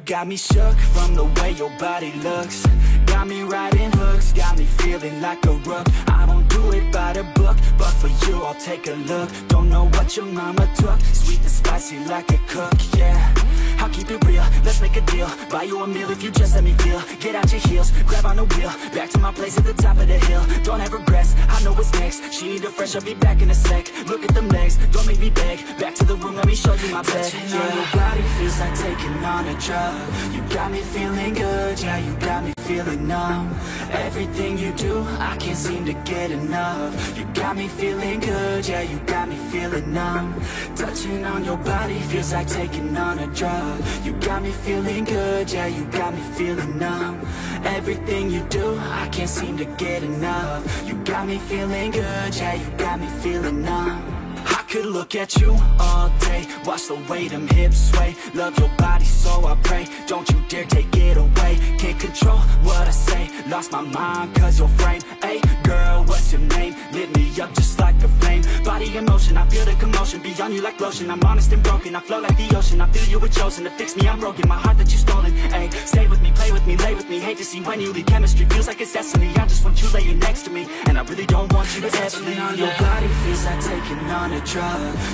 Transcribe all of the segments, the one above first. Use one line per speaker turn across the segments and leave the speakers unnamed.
got me shook from the way your body looks. Got me riding hooks, got me feeling like a rook. I don't do it by the book, but for you I'll take a look. Don't know what your mama took, sweet and spicy like a cook, yeah. I'll keep it real, let's make a deal. Buy you a meal if you just let me feel. Get out your heels, grab on the wheel. Back to my place at the top of the hill. Don't have regrets, I know what's next. She need a fresh, I'll be back in a sec. Look at them legs, don't make me beg. Back to the room, let me show you my bed. Touching on your body feels like taking on a drug. You got me feeling good, yeah, you got me feeling numb. Everything you do, I can't seem to get enough. You got me feeling good, yeah, you got me feeling numb. Touching on your body feels like taking on a drug. You got me feeling good, yeah, you got me feeling numb. Everything you do, I can't seem to get enough. You got me feeling good, yeah, you got me feeling numb. I could look at you all day, watch the way them hips sway. Love your body so I pray, don't you dare take it away. Can't control what I say, lost my mind cause your frame. Hey girl, what's your name? Lit me up just like a flame. Body in motion, I feel the commotion. Beyond you like lotion, I'm honest and broken. I flow like the ocean, I feel you were chosen. To fix me, I'm broken, my heart that you stolen. Hey, stay with me, play with me, lay with me. Hate to see when you leave, chemistry feels like it's destiny. I just want you laying next to me, and I really don't want you to ever leave. On your body feels like taking on a drug.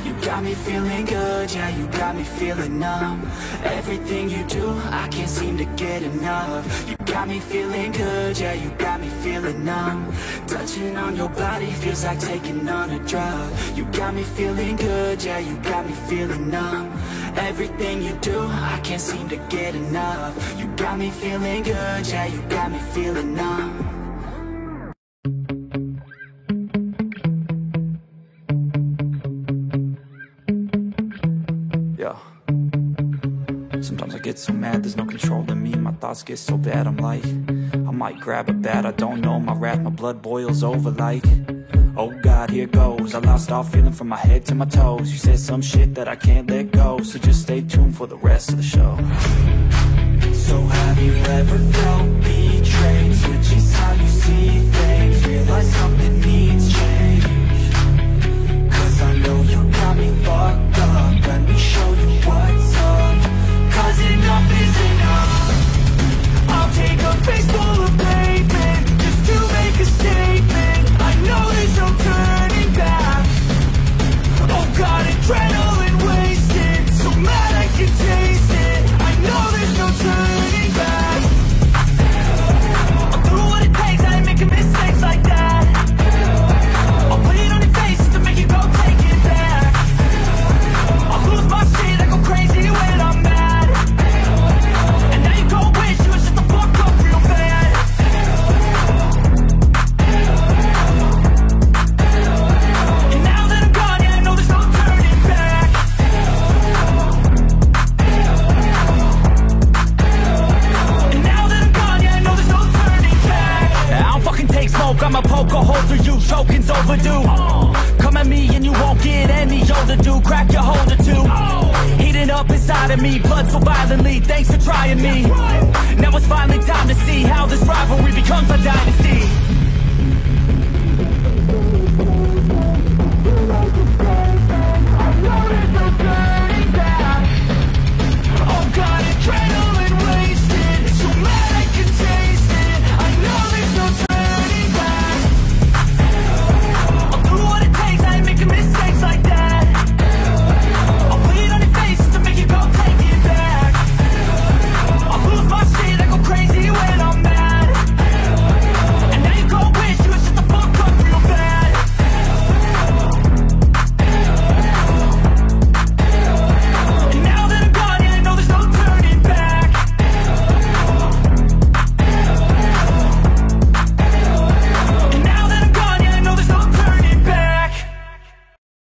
You got me feeling good, yeah, you got me feeling numb. Everything you do, I can't seem to get enough. You got me feeling good, yeah, you got me feeling numb. Touching on your body feels like taking on a drug. You got me feeling good, yeah, you got me feeling numb. Everything you do, I can't seem to get enough. You got me feeling good, yeah, you got me feeling numb.
Sometimes I get so mad, there's no control in me. My thoughts get so bad, I'm like, I might grab a bat, I don't know. My wrath, my blood boils over like, oh God, here goes. I lost all feeling from my head to my toes. You said some shit that I can't let go, so just stay tuned for the rest of the show. So have you ever felt betrayed? Switches how you see things, realize something needs change. Cause I know you got me fucked up, let me show you what's up. Cause enough is enough. I'll take a face full of pavement just to make a statement. I know there's no turning back. Oh God, adrenaline wasted, so mad I can taste it. I know there's no turning back. I'm through what it takes, I ain't making mistakes like that. I'll put it on your face to make you go take it back. I'll lose my shit, I go crazy when I'm mad. I'ma poke a hole through you, choking's overdue. Come at me and you won't get any older, dude. Crack your holder too. Heating up inside of me, blood so violently. Thanks for trying me. Now it's finally time to see how this rivalry becomes a dynasty.